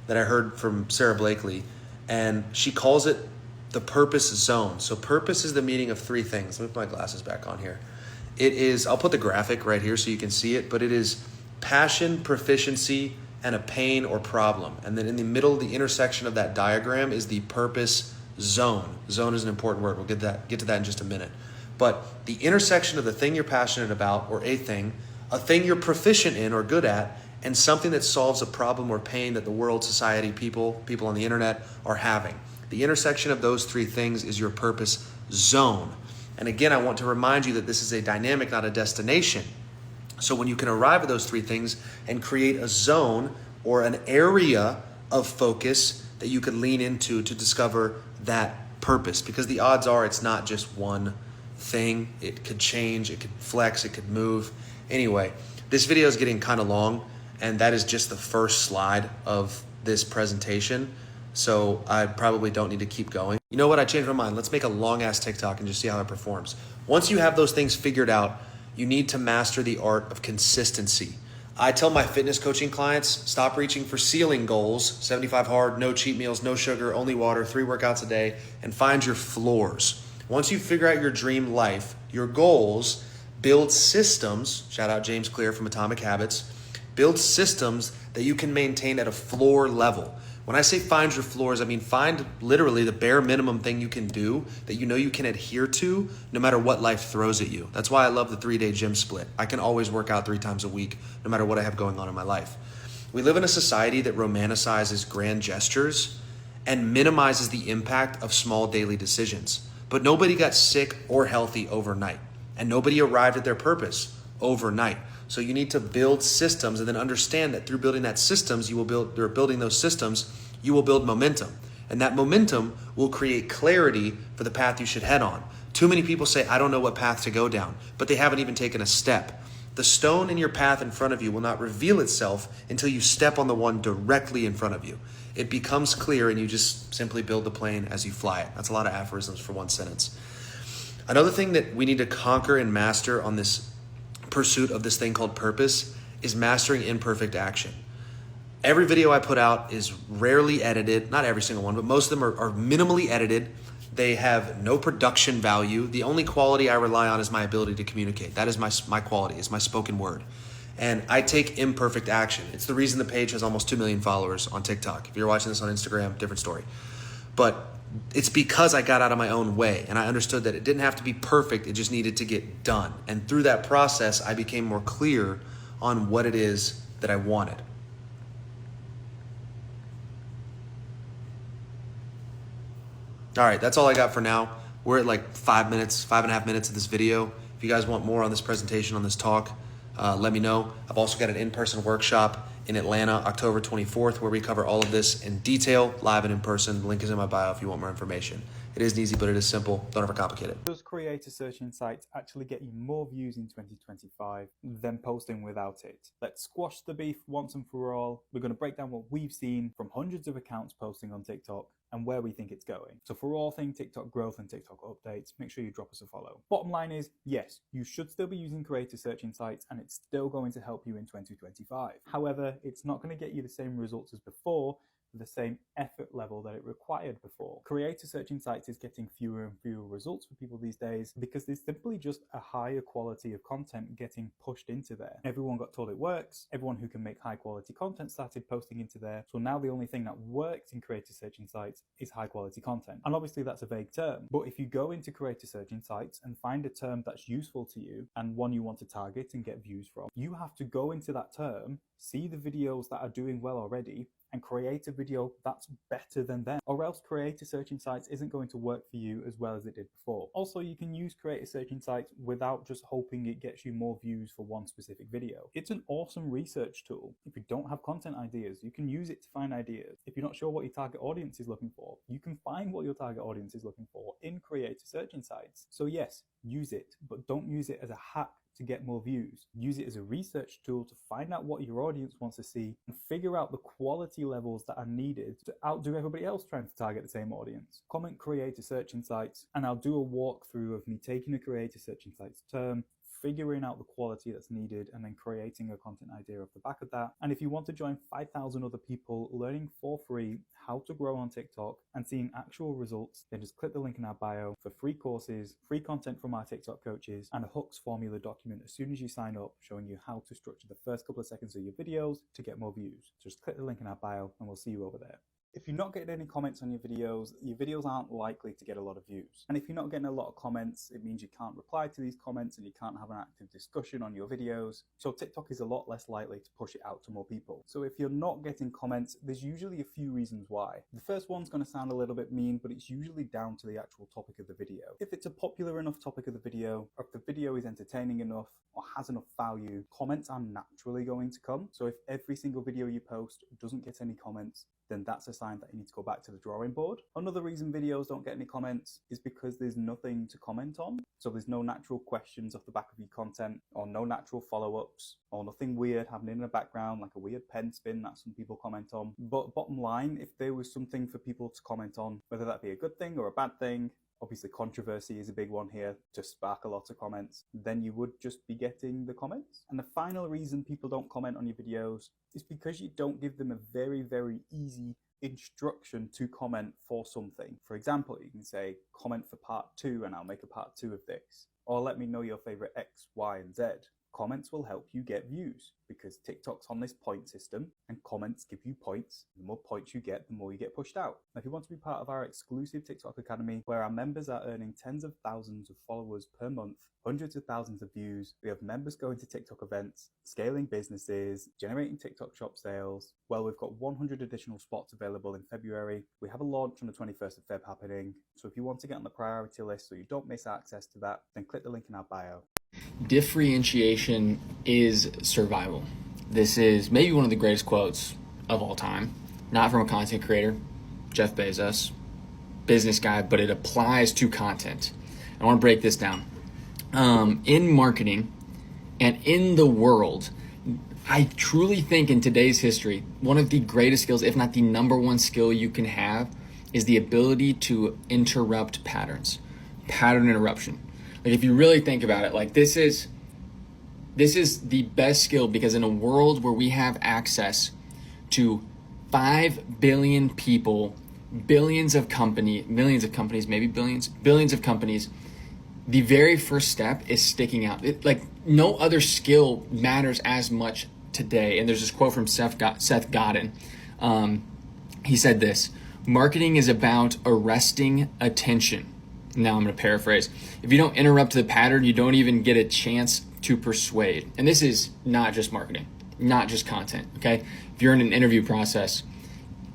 that I heard from Sarah Blakely, and she calls it the purpose zone. So purpose is the meaning of three things. Let me put my glasses back on here. It is, I'll put the graphic right here so you can see it, but it is passion, proficiency, and a pain or problem. And then in the middle, the intersection of that diagram is the purpose zone. Zone is an important word. We'll get to that in just a minute. But the intersection of the thing you're passionate about, or a thing you're proficient in or good at, and something that solves a problem or pain that the world, society, people on the internet are having. The intersection of those three things is your purpose zone. And again, I want to remind you that this is a dynamic, not a destination. So when you can arrive at those three things and create a zone or an area of focus that you could lean into to discover that purpose, because the odds are it's not just one thing. It could change, it could flex, it could move. Anyway, this video is getting kind of long, and that is just the first slide of this presentation. So I probably don't need to keep going. You know what? I changed my mind. Let's make a long ass TikTok and just see how it performs. Once you have those things figured out, you need to master the art of consistency. I tell my fitness coaching clients, stop reaching for ceiling goals, 75 hard, no cheat meals, no sugar, only water, 3 workouts a day, and find your floors. Once you figure out your dream life, your goals, build systems, shout out James Clear from Atomic Habits, build systems that you can maintain at a floor level. When I say find your floors, I mean find literally the bare minimum thing you can do that you know you can adhere to no matter what life throws at you. That's why I love the 3-day gym split. I can always work out 3 times a week no matter what I have going on in my life. We live in a society that romanticizes grand gestures and minimizes the impact of small daily decisions. But nobody got sick or healthy overnight, and nobody arrived at their purpose overnight. So you need to build systems and then understand that through building that systems, you will building those systems, you will build momentum. And that momentum will create clarity for the path you should head on. Too many people say, I don't know what path to go down, but they haven't even taken a step. The stone in your path in front of you will not reveal itself until you step on the one directly in front of you. It becomes clear and you just simply build the plane as you fly it. That's a lot of aphorisms for one sentence. Another thing that we need to conquer and master on this pursuit of this thing called purpose is mastering imperfect action. Every video I put out is rarely edited, not every single one, but most of them are minimally edited. They have no production value. The only quality I rely on is my ability to communicate. That is my quality, is my spoken word. And I take imperfect action. It's the reason the page has almost 2 million followers on TikTok. If you're watching this on Instagram, different story. But it's because I got out of my own way and I understood that it didn't have to be perfect. It just needed to get done. And through that process, I became more clear on what it is that I wanted. All right, that's all I got for now. We're at like 5.5 minutes of this video. If you guys want more on this presentation, on this talk, let me know. I've also got an in-person workshop in Atlanta, October 24th, where we cover all of this in detail, live and in person. The link is in my bio if you want more information. It isn't easy, but it is simple. Don't overcomplicate it. Does creator search insights actually get you more views in 2025 than posting without it? Let's squash the beef once and for all. We're going to break down what we've seen from hundreds of accounts posting on TikTok and where we think it's going. So for all things TikTok growth and TikTok updates, make sure you drop us a follow. Bottom line is, yes, you should still be using creator search insights and it's still going to help you in 2025. However, it's not going to get you the same results as before, the same effort level that it required before. Creator search insights is getting fewer and fewer results for people these days because there's simply just a higher quality of content getting pushed into there. Everyone got told it works. Everyone who can make high quality content started posting into there. So now the only thing that works in creator search insights is high quality content. And obviously that's a vague term, but if you go into creator search insights and find a term that's useful to you and one you want to target and get views from, you have to go into that term, see the videos that are doing well already, and create a video that's better than them, or else creator search insights isn't going to work for you as well as it did before. Also, you can use creator search insights without just hoping it gets you more views for one specific video. It's an awesome research tool. If you don't have content ideas, you can use it to find ideas. If you're not sure what your target audience is looking for, you can find what your target audience is looking for in creator search insights. So yes, use it, but don't use it as a hack to get more views. Use it as a research tool to find out what your audience wants to see and figure out the quality levels that are needed to outdo everybody else trying to target the same audience. Comment creator search insights and I'll do a walkthrough of me taking a creator search insights term, figuring out the quality that's needed and then creating a content idea off the back of that. And if you want to join 5,000 other people learning for free how to grow on TikTok and seeing actual results, then just click the link in our bio for free courses, free content from our TikTok coaches, and a Hooks formula document as soon as you sign up, showing you how to structure the first couple of seconds of your videos to get more views. So just click the link in our bio and we'll see you over there. If you're not getting any comments on your videos aren't likely to get a lot of views. And if you're not getting a lot of comments, it means you can't reply to these comments and you can't have an active discussion on your videos. So TikTok is a lot less likely to push it out to more people. So if you're not getting comments, there's usually a few reasons why. The first one's going to sound a little bit mean, but it's usually down to the actual topic of the video. If it's a popular enough topic of the video, or if the video is entertaining enough or has enough value, comments are naturally going to come. So if every single video you post doesn't get any comments, then that's a sign that you need to go back to the drawing board. Another reason videos don't get any comments is because there's nothing to comment on. So there's no natural questions off the back of your content, or no natural follow-ups, or nothing weird happening in the background, like a weird pen spin that some people comment on. But bottom line, if there was something for people to comment on, whether that be a good thing or a bad thing, obviously controversy is a big one here to spark a lot of comments, then you would just be getting the comments. And the final reason people don't comment on your videos is because you don't give them a very, very easy instruction to comment for something. For example, you can say, comment for part 2 and I'll make a part 2 of this. Or let me know your favorite X, Y, and Z. Comments will help you get views because TikTok's on this point system and comments give you points. The more points you get, the more you get pushed out. Now, if you want to be part of our exclusive TikTok Academy, where our members are earning tens of thousands of followers per month, hundreds of thousands of views, we have members going to TikTok events, scaling businesses, generating TikTok shop sales. Well, we've got 100 additional spots available in February. We have a launch on the 21st of Feb happening. So if you want to get on the priority list so you don't miss access to that, then click the link in our bio. Differentiation is survival. This is maybe one of the greatest quotes of all time. Not from a content creator, Jeff Bezos, business guy, but it applies to content. I want to break this down. In marketing and in the world, I truly think in today's history, one of the greatest skills, if not the number one skill you can have, is the ability to interrupt patterns. Pattern interruption. Like if you really think about it, like this is the best skill, because in a world where we have access to 5 billion people, millions of companies, maybe billions of companies, the very first step is sticking out. Like no other skill matters as much today. And there's this quote from Seth Godin. He said this: marketing is about arresting attention. Now I'm going to paraphrase. If you don't interrupt the pattern, you don't even get a chance to persuade. And this is not just marketing, not just content, okay? If you're in an interview process,